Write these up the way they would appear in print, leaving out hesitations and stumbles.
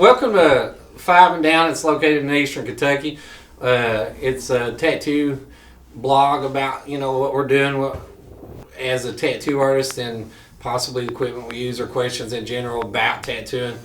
welcome to Five and Down. It's located in Eastern Kentucky. It's a tattoo blog about what we're doing as a tattoo artist and possibly the equipment we use or questions in general about tattooing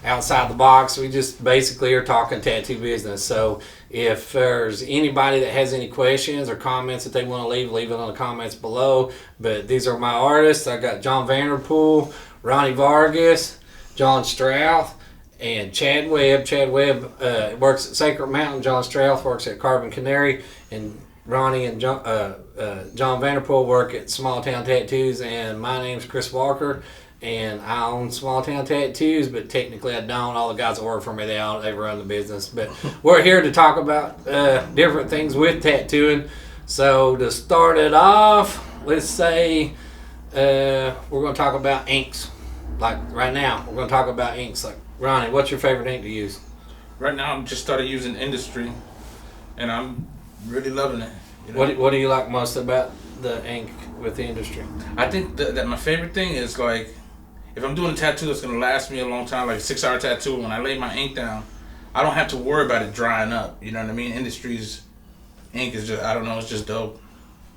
outside the box. We just basically are talking tattoo business. So if there's anybody that has any questions or comments that they want to leave it on the comments below. But these are my artists. I got John Vanderpool, Ronny Vargas, John Strouth, and Chad Webb. Chad Webb works at Sacred Mountain. John Strouth works at Carbon Canary, and Ronny and John Vanderpool work at Small Town Tattoos. And my name's Chris Walker, and I own Small Town Tattoos, but technically I don't. All the guys that work for me, they run the business. But we're here to talk about different things with tattooing. So to start it off, let's say we're going to talk about inks. Like right now, we're going to talk about inks. Like Ronny, what's your favorite ink to use? Right now, I'm just started using Industry, and I'm really loving it. What do you like most about the ink with the Industry? I think that my favorite thing is like, if I'm doing a tattoo that's gonna last me a long time, like a 6-hour tattoo, when I lay my ink down, I don't have to worry about it drying up. You know what I mean? Industry's ink is just, I don't know, it's just dope.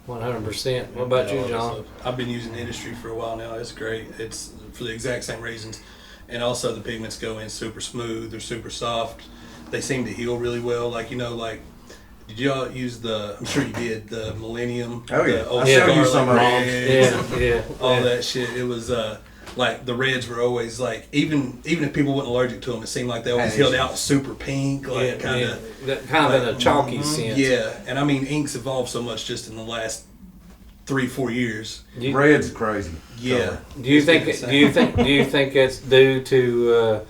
100%. What about you, John? I've been using Industry for a while now. It's great. It's for the exact same reasons. And also the pigments go in super smooth. They're super soft. They seem to heal really well. Did y'all use I'm sure you did, the Millennium? Oh yeah. I still use some of those. Yeah. All that shit. It was like the reds were always like, even if people weren't allergic to them, it seemed like they always held out super pink, like kind of in a chalky sense. Yeah, and I mean inks evolved so much just in the last 3-4 years. Red's crazy. Yeah. Do you think it's due to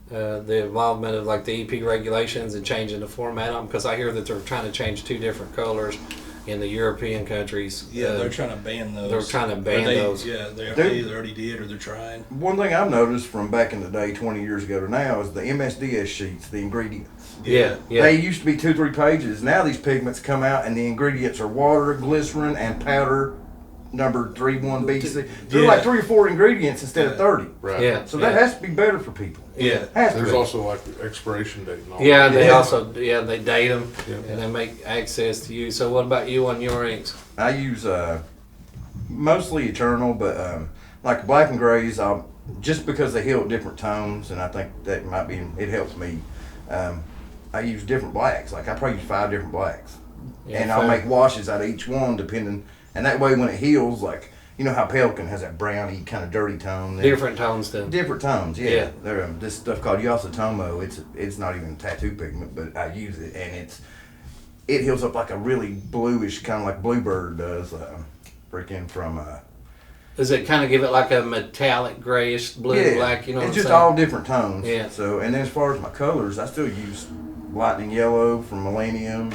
the involvement of like the EP regulations and changing the format of them? Because I hear that they're trying to change 2 different colors in the European countries. Yeah, they're trying to ban those. They're trying to ban those. Yeah, they either already did or they're trying. One thing I've noticed from back in the day, 20 years ago to now, is the MSDS sheets, the ingredients. Yeah. They used to be 2-3 pages. Now these pigments come out and the ingredients are water, glycerin, and powder number 31B. They're like 3 or 4 ingredients instead of 30. Right. Yeah. So that has to be better for people. Yeah. There's also like the expiration date and all Yeah, that. they also they date them Yeah. and they make access to you. So what about you on your inks? I use mostly Eternal, but like black and grays, just because they heal at different tones, and I think that it helps me. I use different blacks. Like I probably use 5 different blacks, and I'll make washes out of each one depending. And that way, when it heals, like you know how Pelican has that browny kind of dirty tone. Different tones then. Different tones, yeah. They're this stuff called Yasutomo. It's not even tattoo pigment, but I use it, and it heals up like a really bluish, kind of like Bluebird does. Freaking from. Does it kind of give it like a metallic grayish blue, black? You know, it's just all different tones. Yeah. So, and then as far as my colors, I still use Lightning Yellow from Millennium.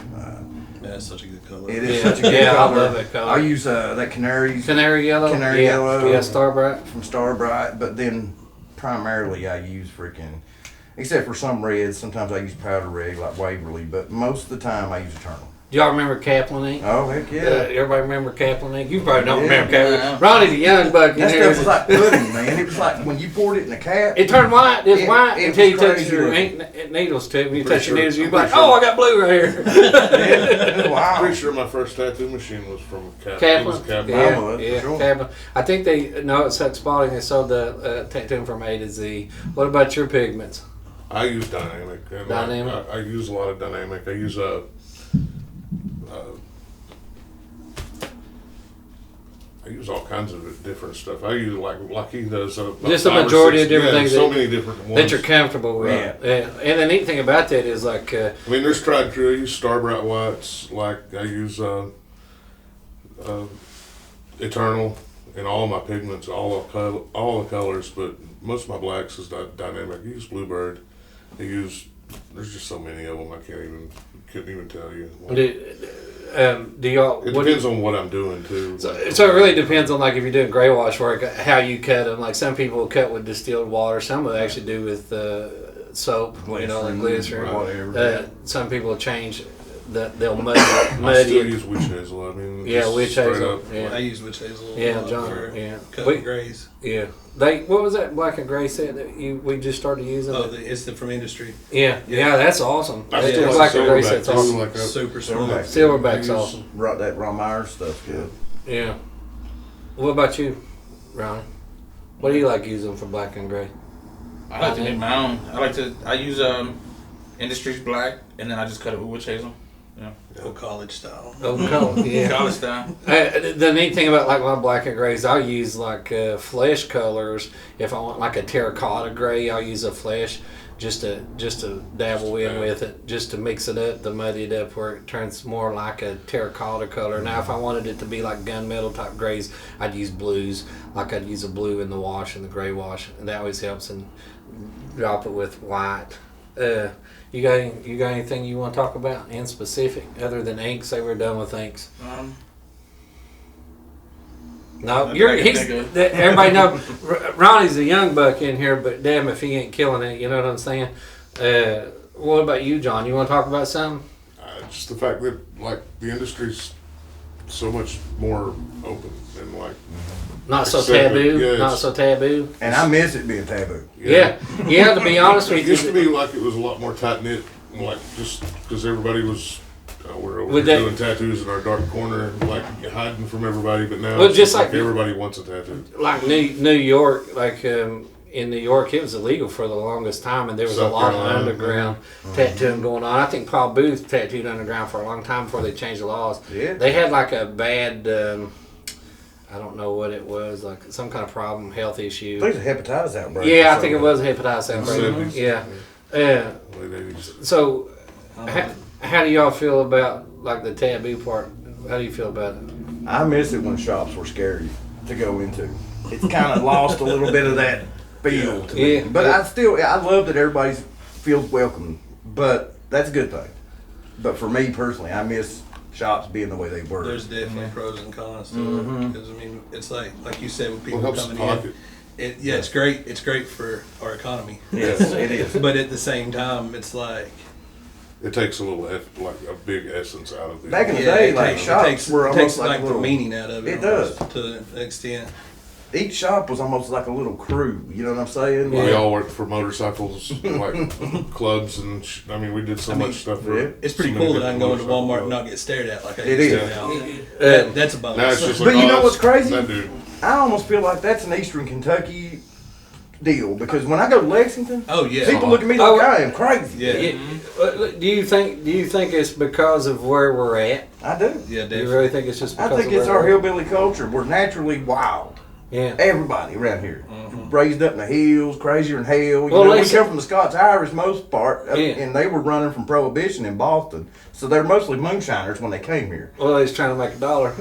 That's such a good color. It is such a good color. I love that color. I use that Canary Yellow. Yeah, Starbright. From Starbright, but then primarily I use except for some reds, sometimes I use powder red like Waverly, but most of the time I use Eternal. Do y'all remember Kaplan ink? Oh, heck yeah. Everybody remember Kaplan ink? You probably don't remember Kaplan. Ronny's a young buck. That stuff was like pudding, man. It was like when you poured it in a cap. It turned white. It's white until you touch your looking. ink needles to it. When you touch your needles, you're like, oh, I got blue right here. Wow. I'm pretty sure my first tattoo machine was from Kaplan. It was Kaplan. Yeah, sure. Kaplan. I think it's Suck Spalding. They sold the tattoo from A to Z. What about your pigments? I use Dynamic. And I use a lot of Dynamic. I use I use all kinds of different stuff. I use like he does. Just a majority of different things. So many different ones that you're comfortable with. Yeah. And the neat thing about that is like. I mean, there's tried and true. I use Starbright whites. Like I use Eternal in all my pigments, all the colors. But most of my blacks is Dynamic. I use Bluebird. There's just so many of them. I couldn't even tell you. Do y'all? It depends on what I'm doing too. So it really depends on like if you're doing gray wash work, how you cut them. Like some people cut with distilled water, some will actually do with soap, Glycerin, like glycerin. whatever. Some people change they'll mud I muddy still it. use witch hazel. I mean, Yeah, just witch straight hazel. up. Yeah. I use witch hazel. a Yeah, lot John. for Yeah, cutting grays. yeah. What was that black and gray set that we just started using? Oh, it's from industry. yeah, that's awesome. I That still like black and gray silverback set's too, awesome. like that. Super Silverback. smooth. Silverback's I use- awesome. That Ron Myers stuff, good. Yeah. What about you, Ronnie? What do you like using for black and gray? I like to make my own. I use Industries black, and then I just cut it with witch hazel. Old college style. Oh, color. Yeah. College style. The neat thing about like my black and grays, I'll use like flesh colors. If I want like a terracotta gray, I'll use a flesh just to dabble in with it, just to mix it up, to muddy it up where it turns more like a terracotta color. Now, if I wanted it to be like gunmetal type grays, I'd use blues. Like I'd use a blue in the wash and the gray wash, and that always helps. And drop it with white. You got anything you want to talk about in specific other than inks? Say we're done with inks. No, everybody know Ronnie's a young buck in here, but damn if he ain't killing it. You know what I'm saying? What about you, John? You want to talk about something? Just the fact that like the industry's so much more open and like Not so Exactly, taboo. yeah, Not it's- so taboo. And I miss it being taboo. Yeah. To be honest It with used to you, be like it was a lot more tight knit, like just because everybody was we're over With here that- doing tattoos in our dark corner, like hiding from everybody. But now, Well, it's just just like- everybody wants a tattoo. like New York, like in New York, it was illegal for the longest time, and there was South a lot Carolina, of underground tattooing going on. I think Paul Booth tattooed underground for a long time before they changed the laws. Yeah. They had like a bad, I don't know what it was, like some kind of problem, health issue. I think it's a hepatitis outbreak. Yeah, I or think it something. was a hepatitis outbreak. Seventies. Yeah. Late 80s. So, how do y'all feel about like the taboo part? How do you feel about it? I miss it when shops were scary to go into. It's kind of lost a little bit of that feel to me. Yeah. But I love that everybody feels welcome. But that's a good thing. But for me personally, I miss shops being the way they were. There's definitely pros and cons to it. Because I mean, it's like you said, when people Well, it helps coming the pocket. in, it's great. It's great for our economy. Yes, it is. But at the same time, it's like It takes a little, like a big essence out of it. Back in the day, it like takes- shops it takes, were it almost takes like like a the little. meaning out of it. It does. almost, to an extent. Each shop was almost like a little crew. You know what I'm saying? We all worked for motorcycles, like clubs, and I mean, we did so much stuff. For yeah. It's pretty so many cool that I can go into different Walmart and motorcycle not get stared at like I It used is. to now. Uh, That's a bonus. Now it's just But like, you know oh, what's crazy? That dude. I almost feel like that's an Eastern Kentucky deal because when I go to Lexington, oh yeah. people look at me like Oh, I am crazy. Yeah. Do you think it's because of where we're at? I do. Yeah, Do you definitely. really think it's just I because think of it's where our we're at? hillbilly culture. We're naturally wild. Yeah. Everybody around here, raised up in the hills, crazier than hell. You Well, know, we listen- come from the Scots Irish most part, Yeah. and they were running from Prohibition in Boston, so they're mostly moonshiners when they came here. Well, he's trying to make a dollar.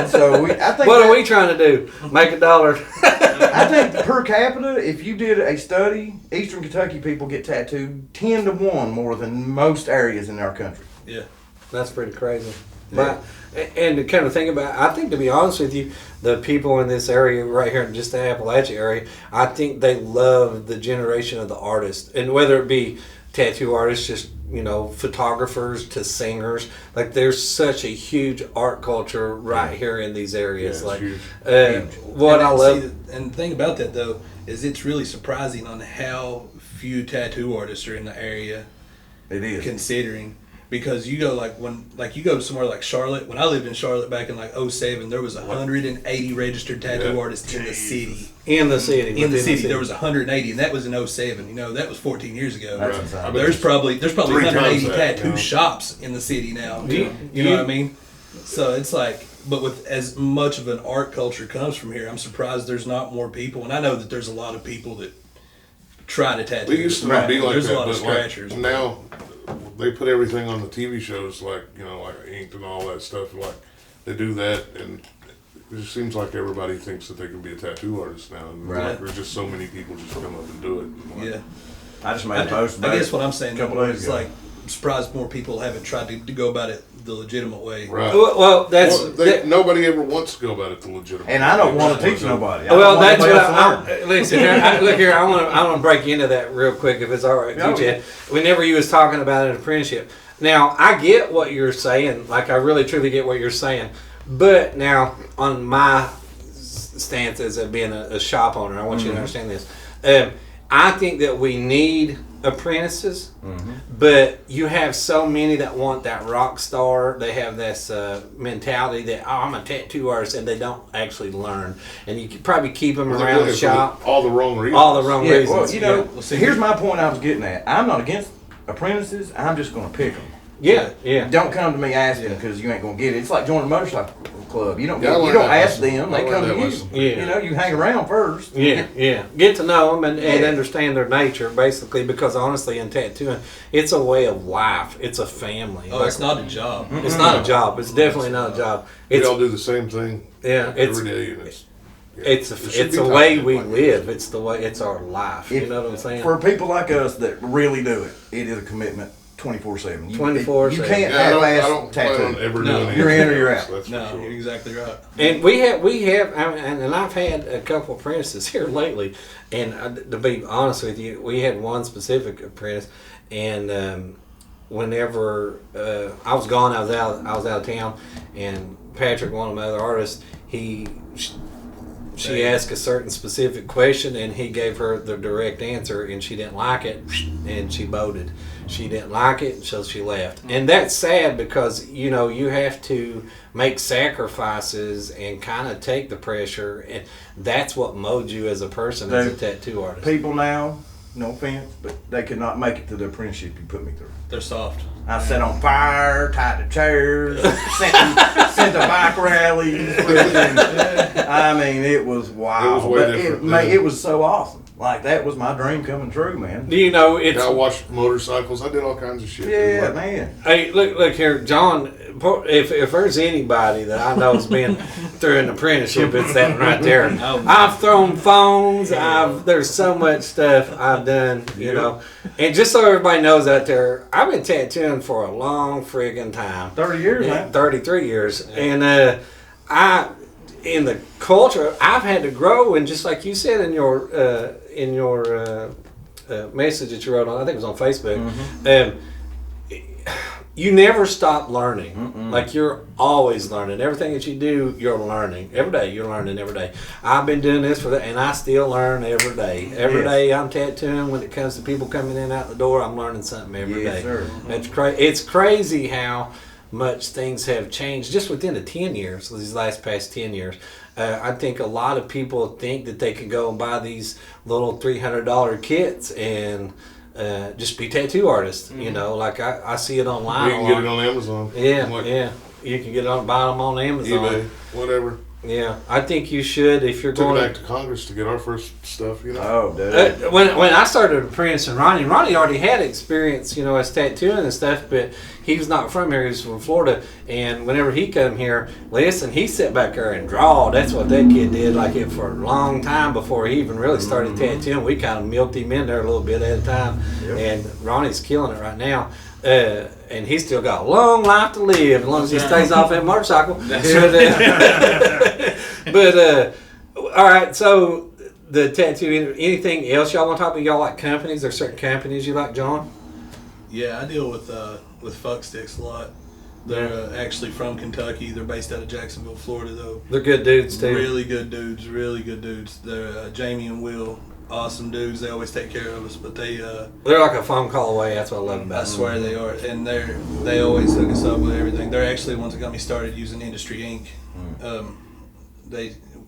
So I think What are we trying to do? Make a dollar? I think per capita, if you did a study, Eastern Kentucky people get tattooed 10 to 1 more than most areas in our country. Yeah. That's pretty crazy. But and to kind of think about, I think to be honest with you, the people in this area right here, just the Appalachia area, I think they love the generation of the artists, and whether it be tattoo artists, just photographers to singers, like there's such a huge art culture right here in these areas. Yeah, like it's huge. what And I see, love. and the thing about that though is it's really surprising on how few tattoo artists are in the area, It is. considering. Because you go you go somewhere like Charlotte. When I lived in Charlotte back in like 07, there was 180 registered tattoo Yeah. artists in the city. In the city. In the within city, there was 180, and that was in 07. That was 14 years ago. That's Right. insane. I bet There's probably 3 180 times that, tattoo shops in the city now. Do you- You know what I mean? So it's like, but with as much of an art culture comes from here, I'm surprised there's not more people. And I know that there's a lot of people that try to tattoo. It used to not be like There's that, a lot of but like scratchers. now they put everything on the TV shows, like like Inked and all that stuff. Like they do that, and it just seems like everybody thinks that they can be a tattoo artist now. And Right. like, there's just so many people just come up and do it. And, like, Yeah. I just made a post I about guess it what I'm saying a couple days is ago. like, I'm surprised more people haven't tried to go about it the legitimate way. Right. Well, that's Well, nobody ever wants to go about it the legitimate. And I don't way. want They to just teach wanna nobody. I don't well, want that's nobody what else to learn. listen. Look here. I want to break into that real quick, if it's all right, Oh, Chad. Whenever you was talking about an apprenticeship, Now, I get what you're saying. Like, I really truly get what you're saying. But now, on my stance as being a shop owner, I want you to understand this. I think that we need apprentices, but you have so many that want that rock star. They have this mentality that, oh, I'm a tattoo artist, and they don't actually learn. And you could probably keep them around the shop. All the wrong reasons. All the wrong reasons. Well, you know, here's my point I was getting at. I'm not against apprentices. I'm just going to pick them. Yeah. Don't come to me asking because you ain't going to get it. It's like joining a motorcycle club. You don't Yeah, you don't ask them. They come to you. Yeah. You know, you hang around first. Yeah. Get to know them and understand their nature, basically, because honestly, in tattooing, it's a way of life. It's a family. Oh, it's not a job. It's not a job. It's definitely not a job. We all do the same thing. Yeah, every day, and it's a way we live. It's our life. You know what I'm saying? For people like us that really do it, it is a commitment 24/7. 24/7. You can't I half-ass don't plan on tattoo. ever No. doing You're in or anything you're else, out. that's for No, sure. you're exactly right. And we have, and I've had a couple apprentices here lately. And to be honest with you, we had one specific apprentice, and whenever I was gone, I was out of town, and Patrick, one of my other artists, she asked a certain specific question, and he gave her the direct answer, and she didn't like it, and she bolted. She didn't like it, so she left. And that's sad because, you know, you have to make sacrifices and kind of take the pressure, and that's what molds you as a person, as a tattoo artist. People now, no offense, but they could not make it to the apprenticeship you put me through. They're soft. I set on fire, tied the chairs, sent the bike rallies. I mean, it was wild. It was way different. It was so awesome. Like, that was my dream coming true, man. Do you know, it's... I watched motorcycles. I did all kinds of shit. Yeah, Like, man. Hey, look here, John. If there's anybody that I know has been through an apprenticeship, it's that one right there. I've thrown phones. There's so much stuff I've done, you know. And just so everybody knows out there, I've been tattooing for a long friggin' time. 30 years, man. 33 years, and in the culture, I've had to grow, and just like you said in your message that you wrote on, I think it was on Facebook. You never stop learning. Like, you're always learning. Everything that you do, you're learning. Every day, you're learning every day. I've been doing this and I still learn every day. Every day I'm tattooing. When it comes to people coming in and out the door, I'm learning something every day. Sir. It's crazy how much things have changed just within the 10 years, these past 10 years. I think a lot of people think that they can go and buy these little $300 kits and just be tattoo artists. You know, like I see it online. You can get it on Amazon. Yeah. You can get on, buy them on Amazon. eBay, whatever. Yeah, I think you should if you're Took going it back to Congress to get our first stuff, you know. Oh, dude. When I started apprenticing Ronny already had experience, you know, as tattooing and stuff, but he was not from here. He was from Florida, and whenever he come here, listen, he sat back there and drawed. That's what that kid did, like it for a long time before he even really started tattooing. We kind of milked him in there a little bit at a time, and Ronnie's killing it right now. And he's still got a long life to live as long as he stays off that motorcycle. But all right, so the tattoo. Anything else y'all want to talk about? Y'all like companies? There's certain companies you like, John? Yeah, I deal with fuck sticks a lot. They're actually from Kentucky. They're based out of Jacksonville, Florida, though. They're good dudes too. Really good dudes. Really good dudes. They're Jamie and Will. Awesome dudes. They always take care of us, but they're like a phone call away. That's what I love about them. I swear they are, and they always hook us up with everything. They're actually the ones that got me started using Industry Ink.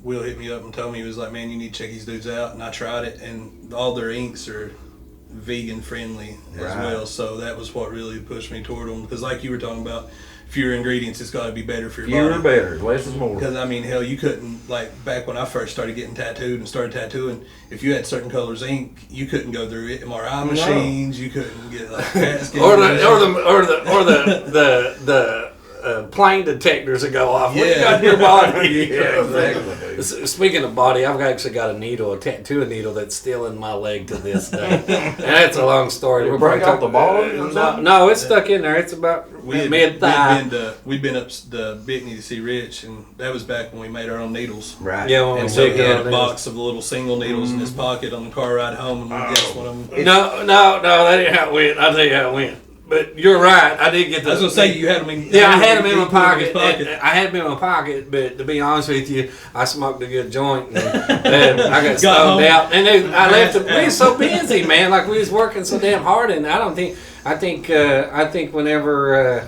Will hit me up and told me, he was like, man, you need to check these dudes out, and I tried it, and all their inks are vegan friendly as well. So that was what really pushed me toward them, because like you were talking about, fewer ingredients, it's got to be better for your body. Fewer better, less is more. Because I mean, hell, you couldn't, like back when I first started getting tattooed and started tattooing, if you had certain colors ink, you couldn't go through MRI machines. You couldn't get like CAT scan or the plane detectors that go off. What you got in your body? Exactly. Speaking of body, I've actually got a tattoo needle that's still in my leg to this day. And that's a long story. Did it break off the ball? No, it's stuck in there. It's about mid thigh. We'd been up the Bickney to see Rich, and that was back when we made our own needles. Right. Yeah, when And we so he did had our a needles. box of little single needles in his pocket on the car ride home, and we guessed one of them. No, that ain't how it went. I'll tell you how it went. But you're right. I did get the. I was gonna say you had them in. Yeah, I had them in my pocket. pocket. I had them in my pocket, but to be honest with you, I smoked a good joint and I got stoned out. And I left them. We was so busy, man. Like we was working so damn hard, and I think whenever.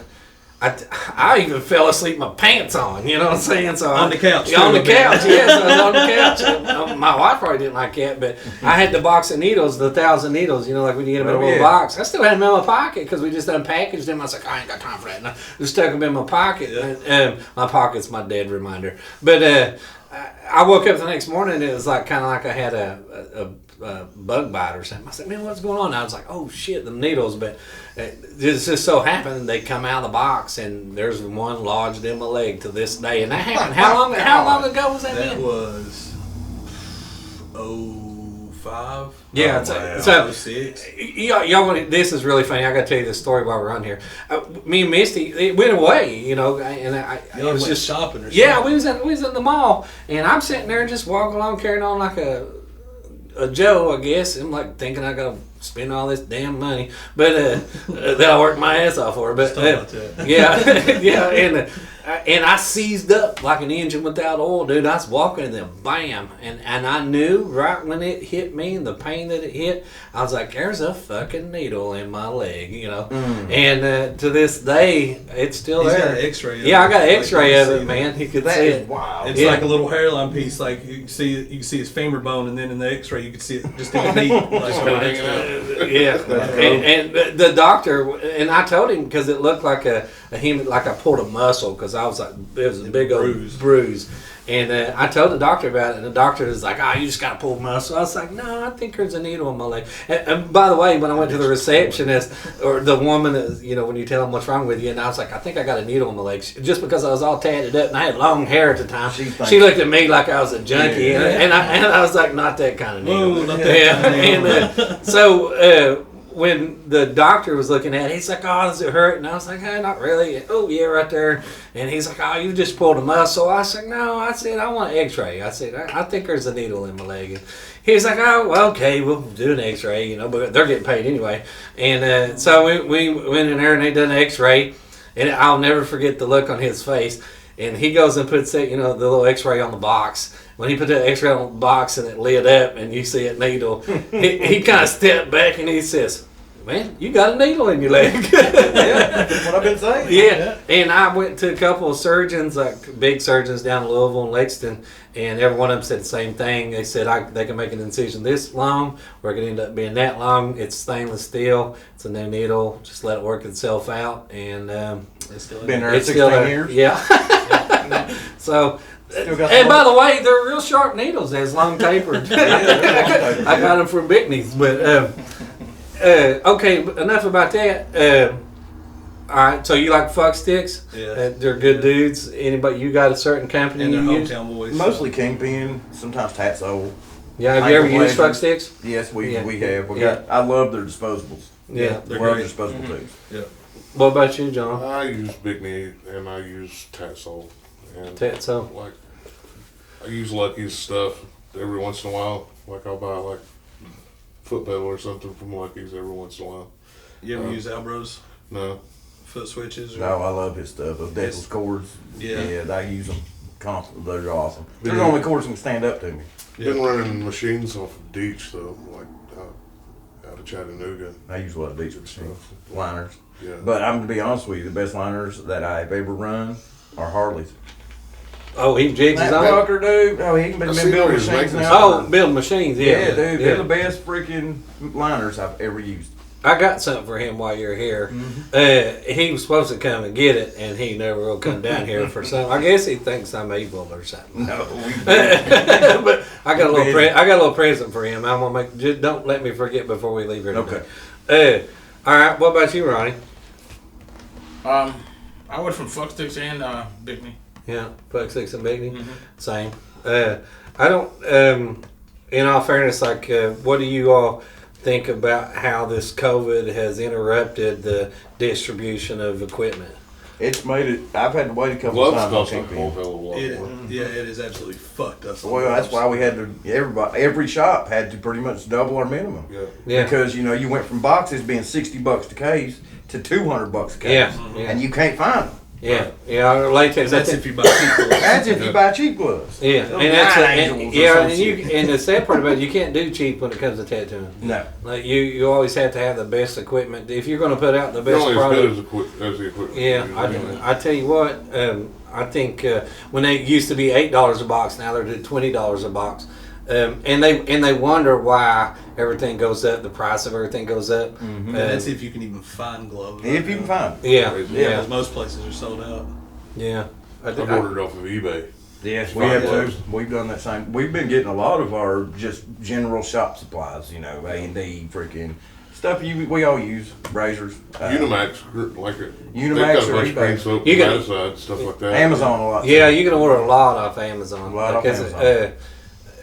I even fell asleep with my pants on, you know what I'm saying? So On the couch, Yeah, on the too. couch, yes, I was on the couch. My wife probably didn't like that, but I had the box of needles, the 1,000 needles, you know, like when you get them in a Oh, little yeah. box. I still had them in my pocket because we just unpackaged them. I was like, I ain't got time for that. And I just stuck them in my pocket. Yeah. My pocket's my dead reminder. But I woke up the next morning and it was like kind of like I had a bug bite or something. I said, man, what's going on? And I was like, oh shit, the needles. But it just so happened they come out of the box and there's one lodged in my leg to this day. And that happened. How long ago was that? That been? was 05. Yeah, wow. so 06. y'all want this is really funny. I got to tell you this story while we're on here. Me and Misty, it went away, you know, and it Y'all was went just shopping or yeah. something. We was in the mall, and I'm sitting there just walking along, carrying on like a Joe, I guess. I'm like thinking I gotta spend all this damn money, but that I worked my ass off for. But Let's talk about that. yeah, yeah, and I seized up like an engine without oil, dude. I was walking and then bam, and I knew right when it hit me and the pain that it hit, I was like, "There's a fucking needle in my leg," you know. And to this day, it's still He's there. got an X-ray. Yeah, I got an Like, X-ray you of see it, that. man. He could That see is it. wild. It's Yeah. like a little hairline piece. Like you can see his femur bone, and then in the X-ray you can see it just in the knee. Like, Hanging out. Yeah, and the doctor, and I told him because it looked like like I pulled a muscle because I was like, it was a big old bruise. And I told the doctor about it, and the doctor was like, you just got to pull muscle. I was like, no, I think there's a needle in my leg. And by the way, when I went to the receptionist, or the woman, you know, when you tell them what's wrong with you, and I was like, I think I got a needle in my leg. Just because I was all tatted up and I had long hair at the time. She looked at me like I was a junkie, and I was like, not that kind of needle. Whoa, not that kind of needle. And so when the doctor was looking at it, he's like, does it hurt? And I was like, not really. Oh, yeah, right there. And he's like, you just pulled a muscle. I said, no. I said, I want an X-ray. I said, I think there's a needle in my leg. And he's like, well, okay, we'll do an X-ray, you know, but they're getting paid anyway. And so we went in there and they done an X-ray. And I'll never forget the look on his face. And he goes and puts that, you know, the little X-ray on the box. When he put that X-ray on the box and it lit up and you see a needle, he kind of stepped back and he says, man, you got a needle in your leg. Yeah, that's what I've been saying. Yeah, and I went to a couple of surgeons, like big surgeons down in Louisville and Lexington, and every one of them said the same thing. They said they can make an incision this long, or it could end up being that long. It's stainless steel. It's a new needle. Just let it work itself out, and It's still Been there it's 16 still there. years. Yeah. So. Still got And some by the way, they're real sharp needles. As long tapered. I got them from Bickney's, but okay. Enough about that. All right. So you like fuck sticks? Yeah. They're good dudes. Anybody? You got a certain company and they're you use? hometown boys. Mostly Kingpin, sometimes Tatso. Yeah. Have you ever Michael used Blazer. fuck sticks? Yes, we Yeah. have. Yeah. I love their disposables. Yeah. They're Love great. disposable tubes. Yeah. What about you, John? I use Big Knee and I use Tatsol. And So like, I use Lucky's stuff every once in a while. Like I'll buy like foot pedal or something from Lucky's every once in a while. You ever use Albros No, foot switches? Or, No, I love his stuff. Those Deckles cords. Yeah. I use them constantly. They're awesome. They're the Yeah. only cords that can stand up to me. been running machines off of Deech though, like out of Chattanooga. I use a lot of Deech machines, liners. Yeah. But I'm to be honest with you, the best liners that I've ever run are Harleys. he jigs his That own. fucker, dude. Oh, he can I been see building those machines making now. Oh, build machines. Yeah, yeah, dude. Yeah. They're the best freaking liners I've ever used. I got something for him while you're here. He was supposed to come and get it, and he never will come down here for some. I guess he thinks I'm evil or something. No, But I got a little Busy. I got a little present for him. I'm gonna make. Just don't let me forget before we leave here today. Okay. All right. What about you, Ronnie? I went from fuck sticks and Big Knee. Yeah, fuck six and Bigney. Same. I don't. In all fairness, like, what do you all think about how this COVID has interrupted the distribution of equipment? it's made it. I've had to wait a couple Gloves times on cost a whole Kingpin. hell of a lot It, more. yeah, it is absolutely fucked us. Well, that's why we had to. Every shop had to pretty much double our minimum. Yeah. Yeah. Because you went from boxes being $60 a case to $200 a case. Yeah. And you can't find them. Yeah, latex. That's if you buy cheap gloves. That's if you buy cheap gloves. Yeah, Those and that's Nine Angels or yeah, some and shit. and the sad part about it, you can't do cheap when it comes to tattooing. No. Like you always have to have the best equipment if you're going to put out the You're best only product. as good as the equipment. Yeah, I tell you what, I think when they used to be $8 a box, now they're $20 a box, and they wonder why everything goes up, the price of everything goes up. And that's if you can even find gloves. If you can find them. Yeah, Because most places are sold out. yeah. I've ordered off of eBay. Yes, we have too. We've done that same. We've been getting a lot of our just general shop supplies, A&D, freaking stuff we all use, razors. Unimax, like it. Unimax They've got a or bunch of eBay. cream soap, You can- Medicide, stuff like that. Amazon a lot. Yeah, you can order a lot off Amazon. A lot off because, Amazon.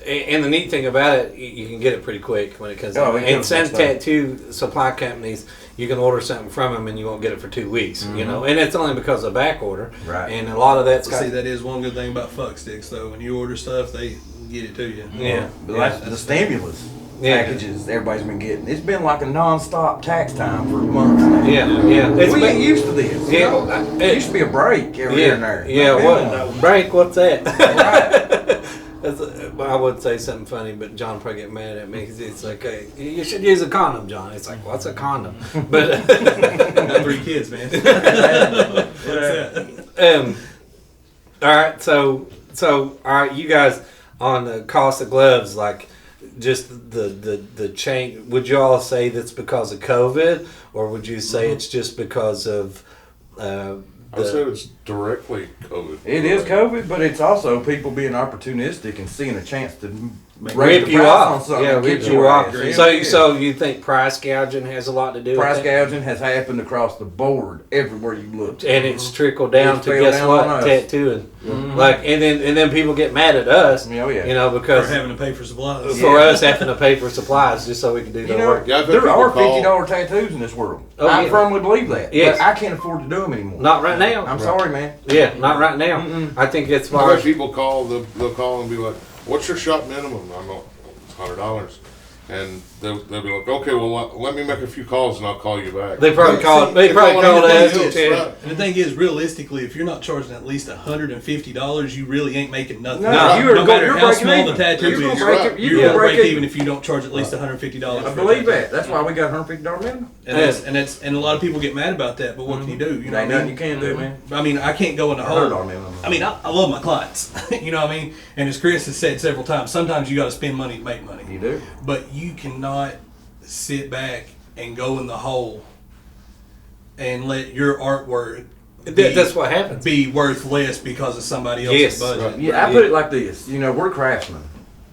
And the neat thing about it, you can get it pretty quick when it comes. Oh, it and comes some next day. tattoo supply companies, you can order something from them and you won't get it for 2 weeks. And it's only because of back order. Right. And a lot of that's See, that is one good thing about fuck sticks, though. When you order stuff, they get it to you. Yeah. But that's the stimulus Yeah. packages everybody's been getting. It's been like a non-stop tax time for months now. Yeah. We ain't used to this. Yeah. It used to be a break every here and there. Yeah, Now, what? Break, what's that? Right. I would say something funny, but John probably get mad at me because it's like, hey, you should use a condom, John. It's like, what's a condom? But Got 3 kids, man. What's that? all right, so all right, you guys on the cost of gloves, like just the change. Would you all say that's because of COVID, or would you say it's just because of? I would say it's directly COVID. It is COVID, but it's also people being opportunistic and seeing a chance to raise Rip the you price on off, something. yeah, and get rip you your off. ass. So you think price gouging has a lot to do Price with that? gouging has happened across the board everywhere you look. And it's trickled down It's to fell guess down what, on us. tattooing. Like and then people get mad at us, Oh, yeah. you know, For because having to pay for supplies. for us having to pay for supplies just so we can do the work. Yeah, I think there people are call- $50 tattoos in this world. Oh, I yeah. firmly believe that. Yes. But I can't afford to do them anymore. Not right now. I'm sorry, man. Yeah, not right now. I think it's I've why. had people call, they'll call and be like, what's your shop minimum? I'm like, it's $100. And they'll be like, okay, well, let me make a few calls and I'll call you back. They probably called. They They probably call called anything us. else, right? And the thing is, realistically, if you're not charging at least $150, you really ain't making nothing. No, no you're matter how breaking small even. the tattoo You're gonna is, break right. it. you're You're gonna gonna break break even it. if you don't charge at least $150. I believe that. That's why we got $150 minimum. And a lot of people get mad about that. But what can you do? You know, Ain't what I nothing mean? you can do, man. I mean, I can't go in the hole. $100 minimum. I mean, I love my clients. You know what I mean? And as Chris has said several times, sometimes you got to spend money to make money. You do. But you cannot sit back and go in the hole and let your artwork That's what happens. be worth less because of somebody else's Yes. budget. Yeah, I put it like this. We're craftsmen.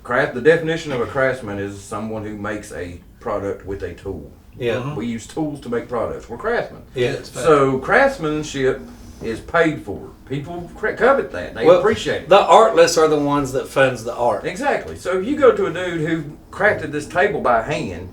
The definition of a craftsman is someone who makes a product with a tool. Yeah. We use tools to make products. We're craftsmen. Yeah. It's fact. So craftsmanship is paid for. People covet that. They Well, appreciate it. The artless are the ones that funds the art. Exactly. So if you go to a dude who crafted this table by hand,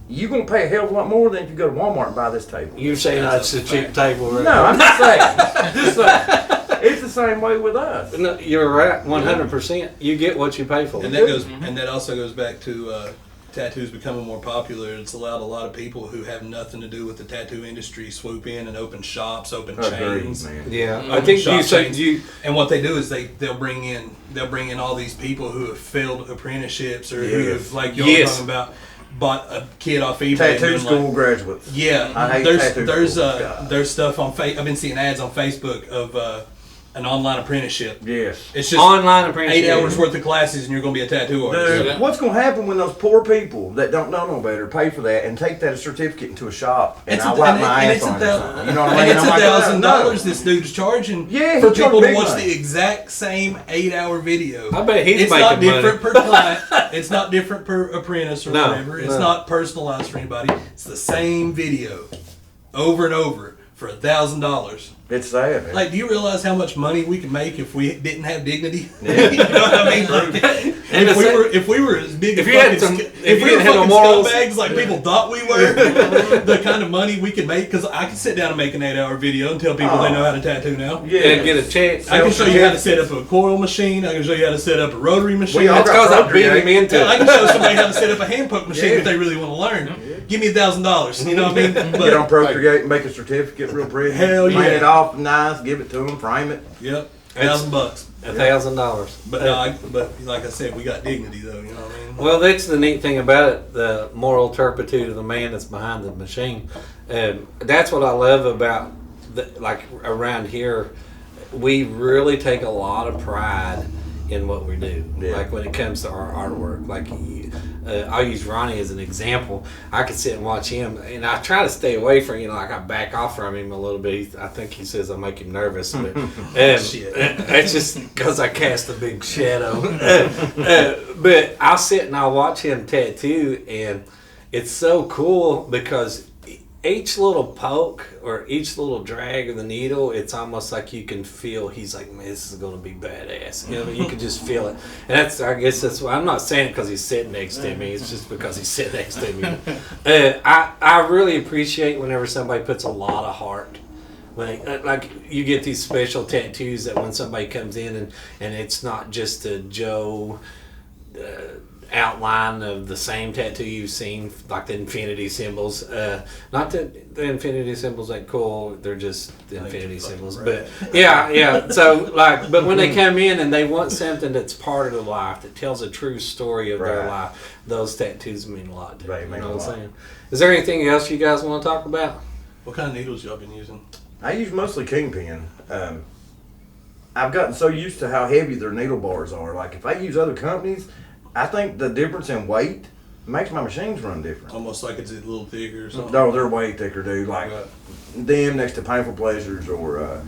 you're going to pay a hell of a lot more than if you go to Walmart and buy this table. You're saying that's a cheap table, right? No, I'm just saying. Just saying. It's the same way with us. No, you're right, 100%. You get what you pay for. And that goes, and that also goes back to tattoos becoming more popular. It's allowed a lot of people who have nothing to do with the tattoo industry swoop in and open shops, open chains. man. Yeah, I think Shop you said chains. you. And what they do is they'll bring in all these people who have failed apprenticeships or who Yes. have, like y'all Yes. talking about, bought a kid off eBay. and Tattoo been school like, graduates. yeah, I hate there's tattoo there's schools. God. there's stuff on I've been seeing ads on Facebook of an online apprenticeship. Yes. It's just Online apprenticeship. 8 hours worth of classes and you're going to be a tattoo artist. Dude, Yeah. what's going to happen when those poor people that don't know no better pay for that and take that certificate into a shop and I wipe my ass on it? You know what I mean? And it's I'm like, $1,000 this dude's charging Yeah, he for charged people to big watch money. the exact same 8-hour video. I bet he's It's making not different money. per client. It's not different per apprentice or No, whatever. It's no. not personalized for anybody. It's the same video over and over for $1,000. It's sad, man. Like, do you realize how much money we could make if we didn't have dignity? You know what I mean? Like, And if we were as big if as you had fucking some- if if we you were had no fucking morals- scumbags like people thought we were, the kind of money we could make, because I can sit down and make an 8-hour video and tell people they know how to tattoo now. yeah. And get a check. I can show you how to set up a coil machine. I can show you how to set up a rotary machine. We all That's got because I property, beat him eh? into I it. can show somebody how to set up a hand poke machine Yeah. if they really want to learn. give me $1,000. You know what I mean? Get on Procreate and make a certificate real pretty. Hell Print yeah. it off nice, give it to them, frame it. Yep, $1,000. $1,000. But no, but like I said, we got dignity though. You know what I mean? Well, that's the neat thing about it, the moral turpitude of the man that's behind the machine. That's what I love about, like around here, we really take a lot of pride in what we do. Yeah. Like when it comes to our artwork, like I'll use Ronnie as an example. I could sit and watch him, and I try to stay away from, like I back off from him a little bit. I think he says I make him nervous, but Shit. it's just because I cast a big shadow. But I'll sit and I'll watch him tattoo, and it's so cool because each little poke or each little drag of the needle, it's almost like you can feel he's like, man, this is going to be badass. You know, you can just feel it. And I guess that's why I'm not saying it because he's sitting next to me. It's just because he's sitting next to me. I really appreciate whenever somebody puts a lot of heart. Like you get these special tattoos that when somebody comes in and it's not just a Joe outline of the same tattoo you've seen, like the infinity symbols. Not that the infinity symbols ain't cool, they're just the infinity symbols. But yeah. So but when they come in and they want something that's part of their life, that tells a true story of their life, those tattoos mean a lot to them. You know what I'm saying? Is there anything else you guys want to talk about? What kind of needles y'all been using? I use mostly Kingpin. I've gotten so used to how heavy their needle bars are. Like if I use other companies, I think the difference in weight makes my machines run different. Almost like it's a little thicker or something. No, they're way thicker, dude. Like them next to Painful Pleasures or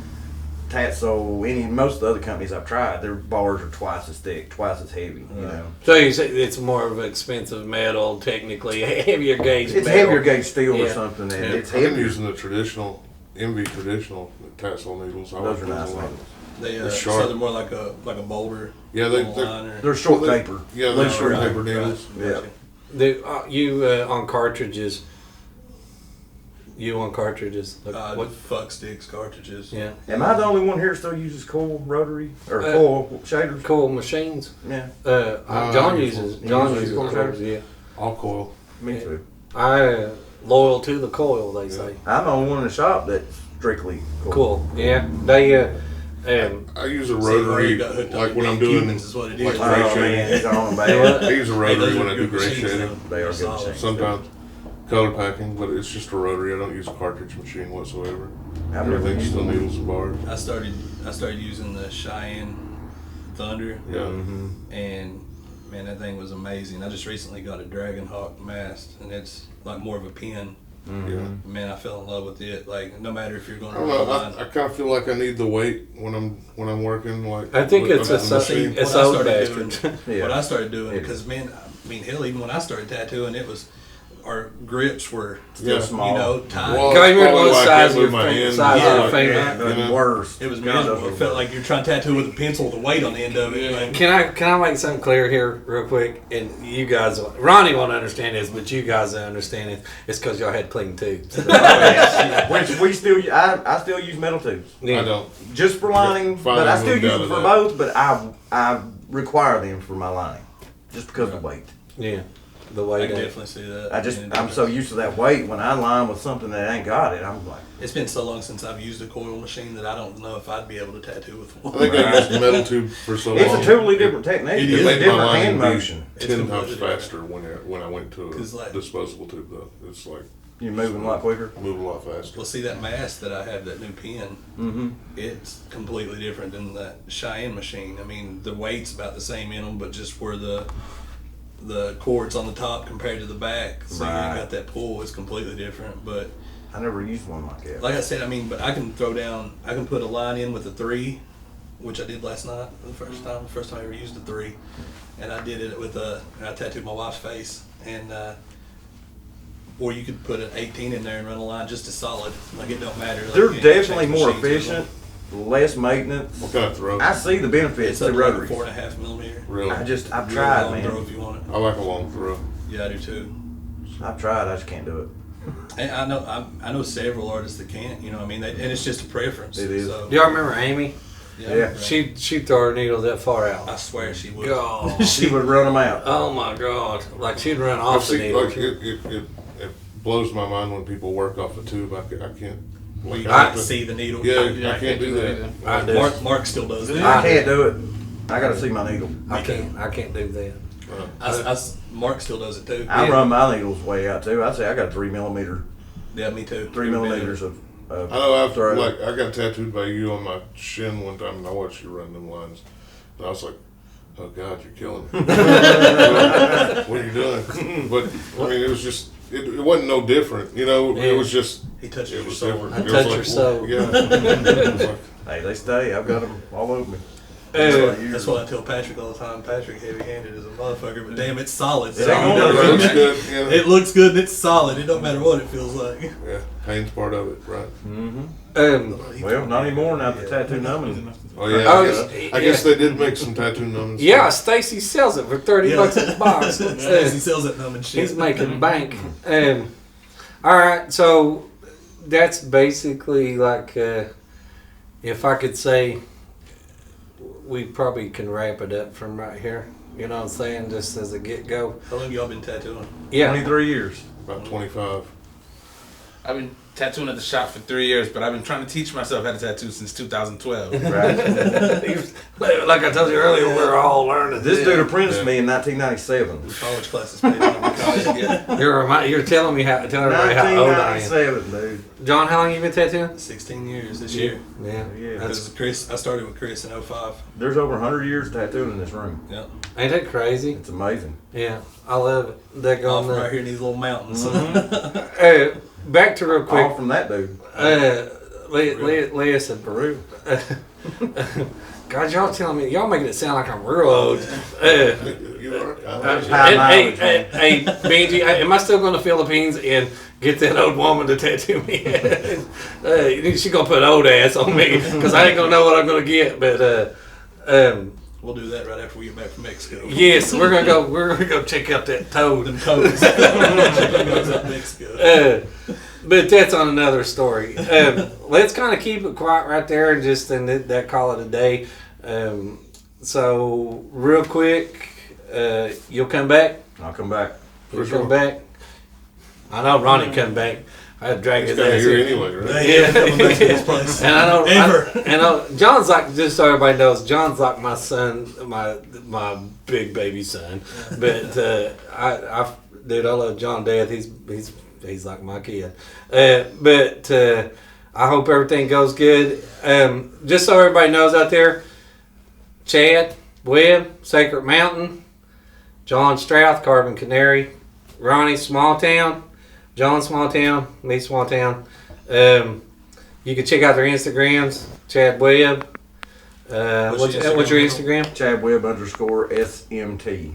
Tatso, most of the other companies I've tried, their bars are twice as thick, twice as heavy. You know. So you say it's more of an expensive metal, technically heavier gauge. It's metal. heavier gauge steel or Yeah. something, and it's I've been heavier. using the traditional MV traditional tassel needles. I Those like are those nice a lot. needles. They They're so sharp. they're more like a boulder. Yeah, line They're short Well, they- taper. Yeah, they're short Right, taper needles. right. Yeah. You on cartridges? You on cartridges? Like, what? Fuck sticks, cartridges. Yeah. Am I the only one here still uses coil rotary or coil shaders? Cool machines. Yeah, John I uses. you John use uses coil coils. shaders? Yeah. All coil. me too. I loyal to the coil. They say. I'm the only one in the shop that's strictly coil. Cool. Yeah. They. I use a See, rotary you got hooked up like to when I'm big doing Pigments is what it like is. gray Oh shading. man, it's on bad. I use a Hey, rotary those when are I do good gray machines, shading. though. They are good Solid. machines. Sometimes color packing, but it's just a rotary. I don't use a cartridge machine whatsoever. I've never Everything's used still one. needles and bars. I started using the Cheyenne Thunder, Yeah. and man, that thing was amazing. I just recently got a Dragon Hawk mast, and it's like more of a pen. Yeah. Man, I fell in love with it. Like no matter if you're going I to don't know. run I kind of feel like I need the weight when I'm working. Like I think with it's the a machine. It's what I old started bastard. doing, Yeah. what I started doing, It because man, I mean, hell, even when I started tattooing, it was our grips were Yeah. small. you know tight. Well, Can you remember probably the like size that of with your my finger? hands. Size Yeah. of your finger? Yeah, You know? worse. It was God, miserable. those It are felt worse. like you're trying to tattoo with a pencil with the weight on the end of it. Like, Can I make something clear here real quick? And you guys, Ronnie won't understand this, but you guys understand it. It's because y'all had clean tubes. Which we still, I still use metal tubes. I don't. Just for lining, Finally but I still moved use out them of for that. both. But I require them for my lining, just because of the weight. Yeah, the I way can that. definitely see that. I'm so used to that weight. When I line with something that ain't got it, I'm like, It's been so long since I've used a coil machine that I don't know if I'd be able to tattoo with one. I think I used metal tube for so long. it's a totally different technique. It It's is. a made my different lining hand be motion. It's 10 times completely different. faster when I went to 'Cause, a like- disposable tube though. It's like You're moving a lot quicker. move a lot faster. Well, see that mask that I have, that new pen, Mm-hmm. it's completely different than that Cheyenne machine. I mean, the weight's about the same in them, but just where the cord's on the top compared to the back, so you Right. got that pull. It's completely different. But I never used one like that. like I said, I mean, but I can put a line in with a 3, which I did last night for the first time I ever used a 3, and I did it with I tattooed my wife's face, and or you could put an 18 in there and run a line just as solid. Like it don't matter. Like, They're you ain't gonna definitely change more machines with efficient, less maintenance. What kind of throw? I see the them. benefits It's to a rotaries. 4.5 millimeter. Really? I've Real tried, long throw man. if you want it. I like a long throw. Yeah, I do too. I've tried. I just can't do it. And I know several artists that can't. You know what I mean? And it's just a preference. It is. So, Do y'all remember Amy? Yeah. right. She'd throw her needles that far out. I swear she would. God. She would run them out. Oh my God! Like she'd run I've off the seen needle. like blows my mind when people work off a tube. I can't. Where you I can't see the needle. Yeah, I can't do that. I do. Mark still does it. I can't do it. I gotta see my needle. I can't do that. Mark still does it too. I run my needles way out too. I say I got 3 millimeter, Yeah, me too. 3 millimeters of I know. throw. I got tattooed by you on my shin one time, and I watched you run them lines, and I was like, "Oh God, you're killing me! What are you doing?" But I mean, it was just. It wasn't no different, you know. Yeah. It was just. He touched It your was soul. different. I It was touch like, your soul. Yeah. It was like, Hey, they stay. I've got them all over me. That's what I tell Patrick all the time. Patrick heavy-handed as a motherfucker, but damn, it's solid. So It ain't you gonna know, it looks man. good. Yeah. It looks good and it's solid. It don't matter what it feels like. Yeah. Pain's part of it, right? Well, not anymore now. The tattoo numbing. Oh yeah. Oh, I guess they did make some tattoo numbings. Yeah, Stacy sells it for $30 a box. He sells that numb and shit. He's making bank. All right, so that's basically like, if I could say, we probably can wrap it up from right here. You know what I'm saying? Just as a get go. How long y'all been tattooing? Yeah. 23 years. About 25. I've been tattooing at the shop for 3 years, but I've been trying to teach myself how to tattoo since 2012. Right. Like I told you earlier, we're all learning. This dude apprenticed me in 1997. College classes paid off. Yeah. You're telling me how everybody how old I am. 1997, dude. John, how long you been tattooing? 16 years this year. Yeah. Yeah. Because Chris, I started with Chris in 05. There's over 100 years of tattooing in this room. Yep. Ain't that crazy? It's amazing. Yeah, I love it. They're All going from right here in these little mountains. back to real quick. All from that dude. Leah said Peru. God, y'all telling me, y'all making it sound like I'm real old. You are. Hey, Benji, am I still going to Philippines and get that old woman to tattoo me? She gonna put old ass on me because I ain't gonna know what I'm gonna get. But We'll do that right after we get back from Mexico. yes, we're gonna go. We're gonna go check out that toad. Them codes. Mexico. But that's on another story. Let's kind of keep it quiet right there and just that call it a day. So real quick, you'll come back. I'll come back. You'll come back. I know Ronnie come back. I had to drag his It's ass here here. anyway, right? Yeah, coming back to this place. And I know, Ever. John's like, just so everybody knows, John's like my son, my big baby son. But dude, I love John death. He's like my kid. But I hope everything goes good. Just so everybody knows out there, Chad Webb, Sacred Mountain, John Strouth, Carbon Canary, Ronnie Small Town, John Small Town, me Small Town. You can check out their Instagrams. Chad Webb. What's your Instagram? Chad Webb _SMT.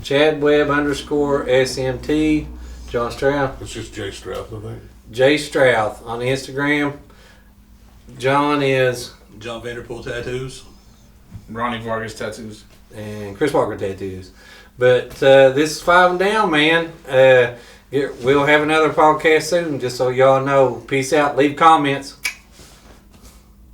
Chad Webb _SMT. John Strouth. It's just Jay Strouth, I think. Jay Strouth on Instagram. John is. John Vanderpool tattoos. Ronny Vargas tattoos. And Chris Walker tattoos. But this is 5 and Down, man. We'll have another podcast soon, just so y'all know. Peace out. Leave comments.